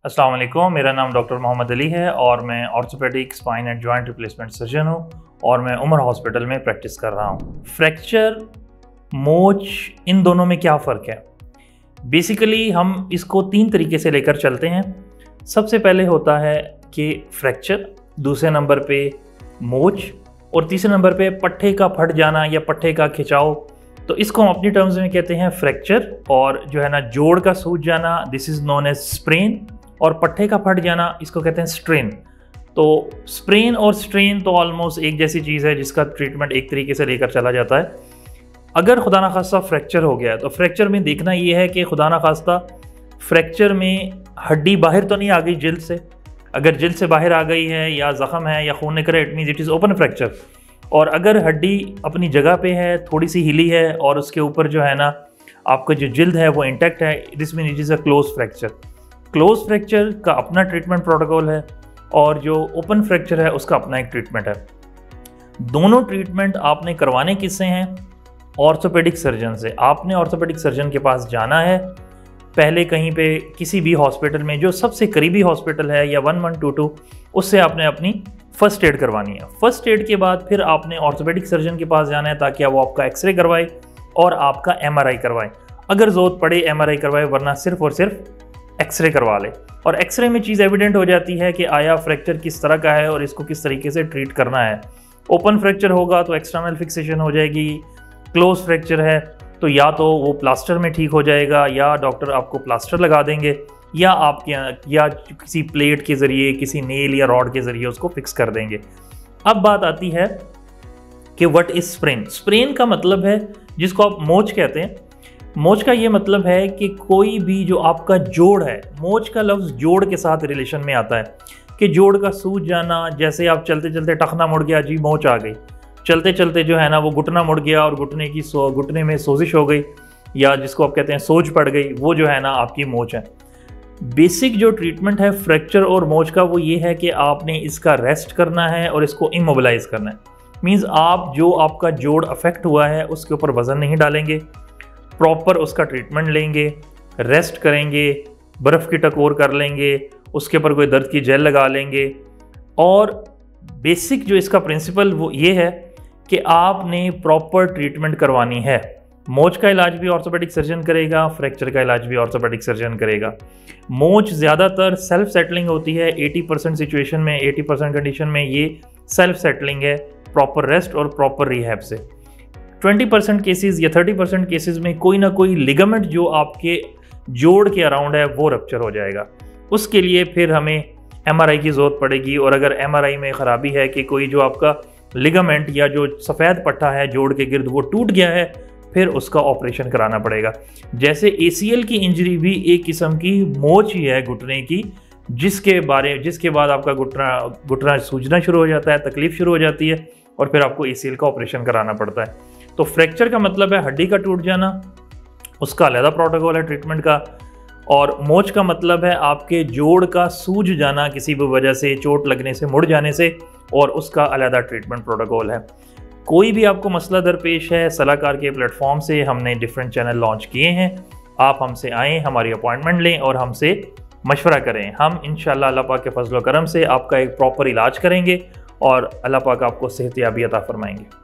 अस्सलाम वालेकुम, मेरा नाम डॉक्टर मोहम्मद अली है और मैं orthopaedic spine and joint replacement surgeon हूँ और मैं उमर हॉस्पिटल में प्रैक्टिस कर रहा हूँ। फ्रैक्चर, मोच, इन दोनों में क्या फ़र्क है? बेसिकली हम इसको 3 तरीके से लेकर चलते हैं। सबसे पहले होता है कि फ्रैक्चर, दूसरे नंबर पे मोच और तीसरे नंबर पे पट्टे का फट जाना या पट्टे का खिंचाव। तो इसको हम अपनी टर्म्स में कहते हैं फ्रैक्चर, और जो है ना जोड़ का सूज जाना, this is known as sprain, और पट्टे का फट जाना इसको कहते हैं स्ट्रेन। तो स्प्रेन और स्ट्रेन तो ऑलमोस्ट एक जैसी चीज़ है जिसका ट्रीटमेंट एक तरीके से लेकर चला जाता है। अगर खुदा ना खास्ता फ्रैक्चर हो गया तो फ्रैक्चर में देखना ये है कि खुदा ना खास्ता फ्रैक्चर में हड्डी बाहर तो नहीं आ गई जिल्द से। अगर जिल्द से बाहर आ गई है या ज़ख़म है या खून निकले, it means it is open fracture. और अगर हड्डी अपनी जगह पे है, थोड़ी सी हिली है और उसके ऊपर जो है ना आपका जो जिल्द है वो इंटैक्ट है, this mean it is a close fracture. Close fracture का अपना ट्रीटमेंट प्रोटोकॉल है और जो ओपन फ्रैक्चर है उसका अपना एक ट्रीटमेंट है। दोनों ट्रीटमेंट आपने करवाने किससे हैं? ऑर्थोपेडिक सर्जन से। आपने ऑर्थोपेडिक सर्जन के पास जाना है, पहले कहीं पे किसी भी हॉस्पिटल में जो सबसे करीबी हॉस्पिटल है या 1122, उससे आपने अपनी फर्स्ट एड करवानी है। फर्स्ट एड के बाद फिर आपने ऑर्थोपेडिक सर्जन के पास जाना है ताकि वो आपका एक्सरे करवाए और आपका MRI करवाए। अगर ज़रूरत पड़े MRI करवाए, वरना सिर्फ और सिर्फ एक्सरे करवा ले। और एक्सरे में चीज़ एविडेंट हो जाती है कि आया फ्रैक्चर किस तरह का है और इसको किस तरीके से ट्रीट करना है। ओपन फ्रैक्चर होगा तो एक्सटर्नल फिक्सेशन हो जाएगी, क्लोज फ्रैक्चर है तो या तो वो प्लास्टर में ठीक हो जाएगा या डॉक्टर आपको प्लास्टर लगा देंगे या आपके या किसी प्लेट के ज़रिए, किसी नेल या रॉड के ज़रिए उसको फिक्स कर देंगे। अब बात आती है कि व्हाट इज़ स्प्रेन। स्प्रेन का मतलब है जिसको आप मोच कहते हैं। मोच का ये मतलब है कि कोई भी जो आपका जोड़ है, मोच का लफ्ज़ जोड़ के साथ रिलेशन में आता है कि जोड़ का सूज जाना। जैसे आप चलते चलते टखना मुड़ गया, जी मोच आ गई। चलते चलते जो है ना वो घुटना मुड़ गया और घुटने में सोजिश हो गई, या जिसको आप कहते हैं सोज पड़ गई, वो जो है ना आपकी मोच है। बेसिक जो ट्रीटमेंट है फ्रैक्चर और मोच का वो ये है कि आपने इसका रेस्ट करना है और इसको इमोबिलाइज करना है। मीन्स आप जो आपका जोड़ अफेक्ट हुआ है उसके ऊपर वज़न नहीं डालेंगे, प्रॉपर उसका ट्रीटमेंट लेंगे, रेस्ट करेंगे, बर्फ़ की टकोर कर लेंगे, उसके ऊपर कोई दर्द की जेल लगा लेंगे। और बेसिक जो इसका प्रिंसिपल वो ये है कि आपने प्रॉपर ट्रीटमेंट करवानी है। मोच का इलाज भी ऑर्थोपेडिक सर्जन करेगा, फ्रैक्चर का इलाज भी ऑर्थोपेडिक सर्जन करेगा। मोच ज़्यादातर सेल्फ सेटलिंग होती है, 80% सिचुएशन में, 80% कंडीशन में ये सेल्फ सेटलिंग है प्रॉपर रेस्ट और प्रॉपर रिहैब से। 20% केसेस या 30% केसेस में कोई ना कोई लिगामेंट जो आपके जोड़ के अराउंड है वो रप्चर हो जाएगा। उसके लिए फिर हमें MRI की ज़रूरत पड़ेगी, और अगर MRI में ख़राबी है कि कोई जो आपका लिगामेंट या जो सफ़ेद पट्टा है जोड़ के गिर्द वो टूट गया है, फिर उसका ऑपरेशन कराना पड़ेगा। जैसे ACL की इंजरी भी एक किस्म की मोच ही है घुटने की, जिसके बाद आपका घुटना सूजना शुरू हो जाता है, तकलीफ शुरू हो जाती है और फिर आपको ACL का ऑपरेशन कराना पड़ता है। तो फ्रैक्चर का मतलब है हड्डी का टूट जाना, उसका अलग प्रोटोकॉल है ट्रीटमेंट का। और मोच का मतलब है आपके जोड़ का सूज जाना किसी भी वजह से, चोट लगने से, मुड़ जाने से, और उसका अलग ट्रीटमेंट प्रोटोकॉल है। कोई भी आपको मसला दरपेश है, सलाहकार के प्लेटफॉर्म से हमने डिफरेंट चैनल लॉन्च किए हैं। आप हमसे आएँ, हमारी अपॉइंटमेंट लें और हमसे मशवरा करें। हम इंशाअल्लाह अल्लाह पाक के फजल व करम से आपका एक प्रॉपर इलाज करेंगे और अल्लाह पाक आपको सेहत याबी अता फरमाएंगे।